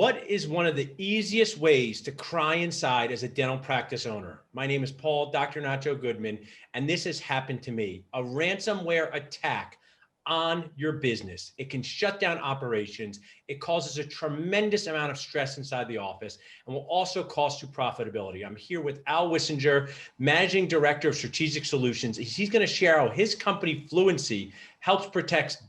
What is one of the easiest ways to cry inside as a dental practice owner? My name is Paul, Dr. Nacho Goodman, and this has happened to me. A ransomware attack on your business. It can shut down operations. It causes a tremendous amount of stress inside the office and will also cost you profitability. I'm here with Al Wissinger, Managing Director of Strategic Solutions. He's going to share how his company, Fluency, helps protect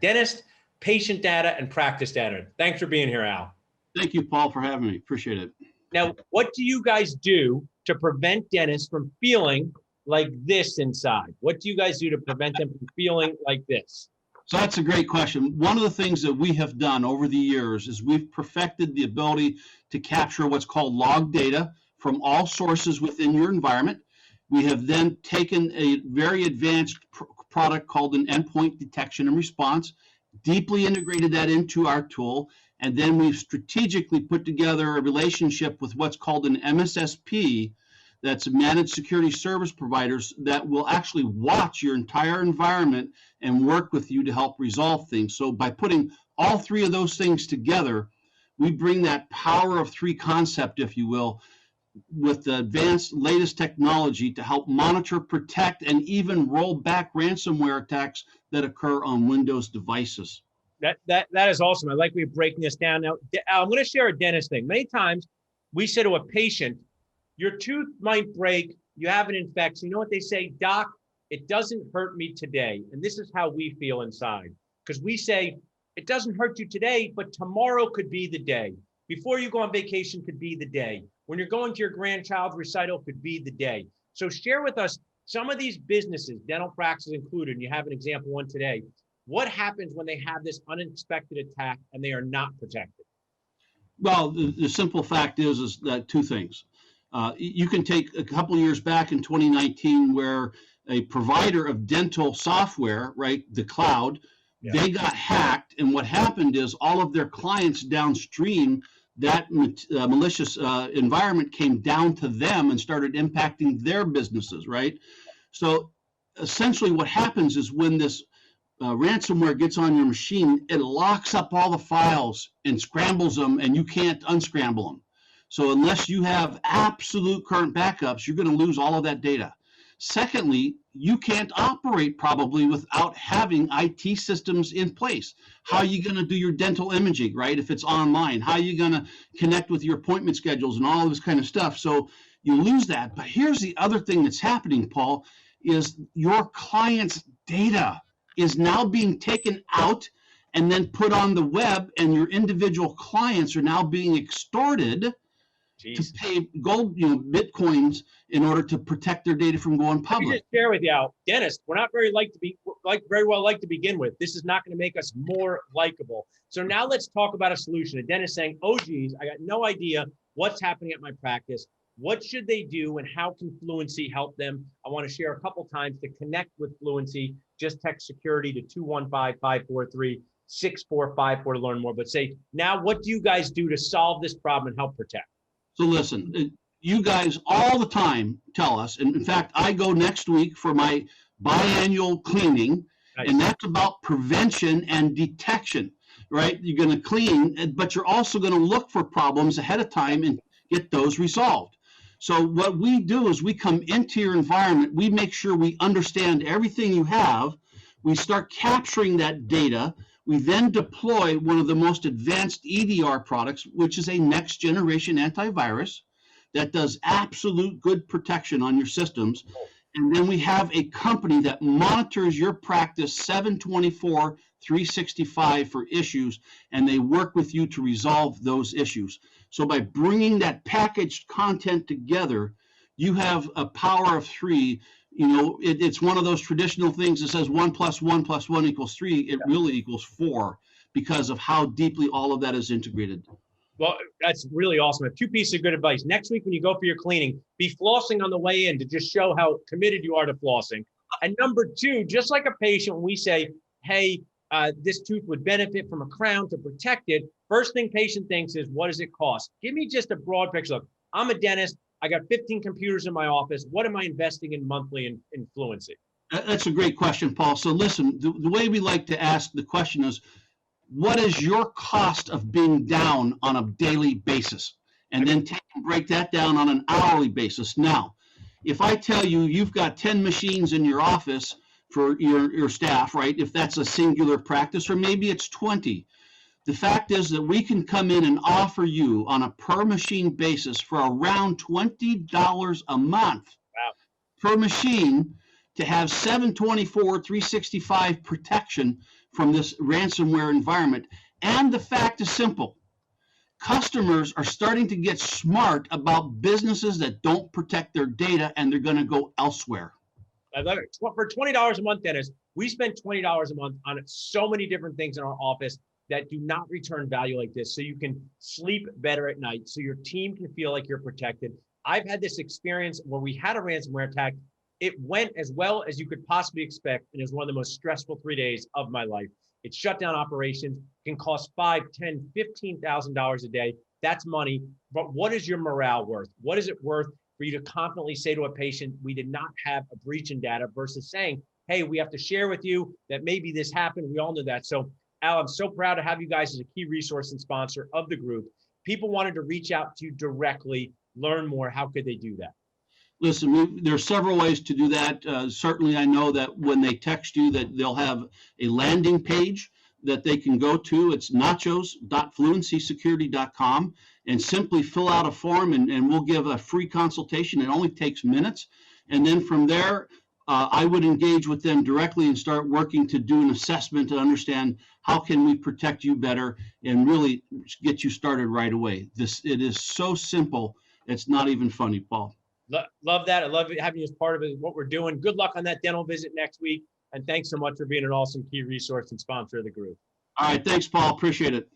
dentists, patient data, and practice data. Thanks for being here, Al. Thank you, Paul, for having me. Appreciate it. Now, what do you guys do to prevent dentists from feeling like this inside? What do you guys do to prevent them from feeling like this? So that's a great question. One of the things that we have done over the years is we've perfected the ability to capture what's called log data from all sources within your environment. We have then taken a very advanced product called an endpoint detection and response, deeply integrated that into our tool, and then we've strategically put together a relationship with what's called an MSSP, that's managed security service providers, that will actually watch your entire environment and work with you to help resolve things. So by putting all three of those things together, we bring that power of three concept, if you will, with the advanced latest technology to help monitor, protect, and even roll back ransomware attacks that occur on Windows devices. That is awesome. I like we're breaking this down. Now, I'm going to share a dentist thing. Many times we say to a patient, your tooth might break, you have an infection. You know what they say? Doc, it doesn't hurt me today. And this is how we feel inside. Because we say, it doesn't hurt you today, but tomorrow could be the day. Before you go on vacation could be the day. When you're going to your grandchild's recital could be the day. So share with us some of these businesses, dental practices included, and you have an example one today. What happens when they have this unexpected attack and they are not protected? Well, the simple fact is that two things. You can take a couple of years back in 2019 where a provider of dental software, right, the cloud, they got hacked. And what happened is all of their clients downstream, that malicious environment came down to them and started impacting their businesses, right? So essentially what happens is when this ransomware gets on your machine, it locks up all the files and scrambles them, and you can't unscramble them. So unless you have absolute current backups, you're going to lose all of that data. Secondly, you can't operate probably without having IT systems in place. How are you going to do your dental imaging, right? If it's online, how are you going to connect with your appointment schedules and all of this kind of stuff? So you lose that. But here's the other thing that's happening, Paul, is your client's data is now being taken out and then put on the web, and your individual clients are now being extorted to pay gold, bitcoins, in order to protect their data from going public. Let me just share with you, Al, dentists, we're not very well liked to begin with. This is not going to make us more likable. So now let's talk about a solution. A dentist saying, oh geez, I got no idea what's happening at my practice. What should they do, and how can Fluency help them? I want to share a couple times to connect with Fluency. Just text security to 215-543-6454 to learn more. But say, now what do you guys do to solve this problem and help protect? So listen, you guys all the time tell us, and in fact, I go next week for my biannual cleaning, nice. And that's about prevention and detection, right? You're going to clean, but you're also going to look for problems ahead of time and get those resolved. So what we do is we come into your environment, we make sure we understand everything you have, we start capturing that data, we then deploy one of the most advanced EDR products, which is a next generation antivirus that does absolute good protection on your systems. And then we have a company that monitors your practice 7/24, 365 for issues, and they work with you to resolve those issues. So by bringing that packaged content together, you have a power of three. It's one of those traditional things that says 1 + 1 + 1 = 3. It really equals 4 because of how deeply all of that is integrated. Well, that's really awesome. Two pieces of good advice. Next week, when you go for your cleaning, be flossing on the way in to just show how committed you are to flossing. And number two, just like a patient, when we say, hey, this tooth would benefit from a crown to protect it, first thing patient thinks is, what does it cost? Give me just a broad picture. Look, I'm a dentist. I got 15 computers in my office. What am I investing in monthly in Fluency? That's a great question, Paul. So listen, the way we like to ask the question is, what is your cost of being down on a daily basis? And then take and break that down on an hourly basis. Now, if I tell you you've got 10 machines in your office for your staff, right? If that's a singular practice, or maybe it's 20. The fact is that we can come in and offer you on a per machine basis for around $20 a month per machine to have 724, 365 protection from this ransomware environment. And the fact is simple. Customers are starting to get smart about businesses that don't protect their data, and they're going to go elsewhere. I love it. For $20 a month, Dennis, we spend $20 a month on so many different things in our office that do not return value like this. So you can sleep better at night, so your team can feel like you're protected. I've had this experience where we had a ransomware attack. It went as well as you could possibly expect, and it was one of the most stressful 3 days of my life. It shut down operations, can cost $5,000, $10,000, $15,000 a day. That's money. But what is your morale worth? What is it worth for you to confidently say to a patient, we did not have a breach in data, versus saying, hey, we have to share with you that maybe this happened. We all know that. So Al, I'm so proud to have you guys as a key resource and sponsor of the group. People wanted to reach out to you directly, learn more. How could they do that? Listen, there are several ways to do that. Certainly, I know that when they text you, that they'll have a landing page that they can go to. It's nachos.fluencysecurity.com, and simply fill out a form, and we'll give a free consultation. It only takes minutes. And then from there, I would engage with them directly and start working to do an assessment to understand how can we protect you better and really get you started right away. It is so simple. It's not even funny, Paul. Love that. I love having you as part of it, what we're doing. Good luck on that dental visit next week. And thanks so much for being an awesome key resource and sponsor of the group. All right. Thanks, Paul. Appreciate it.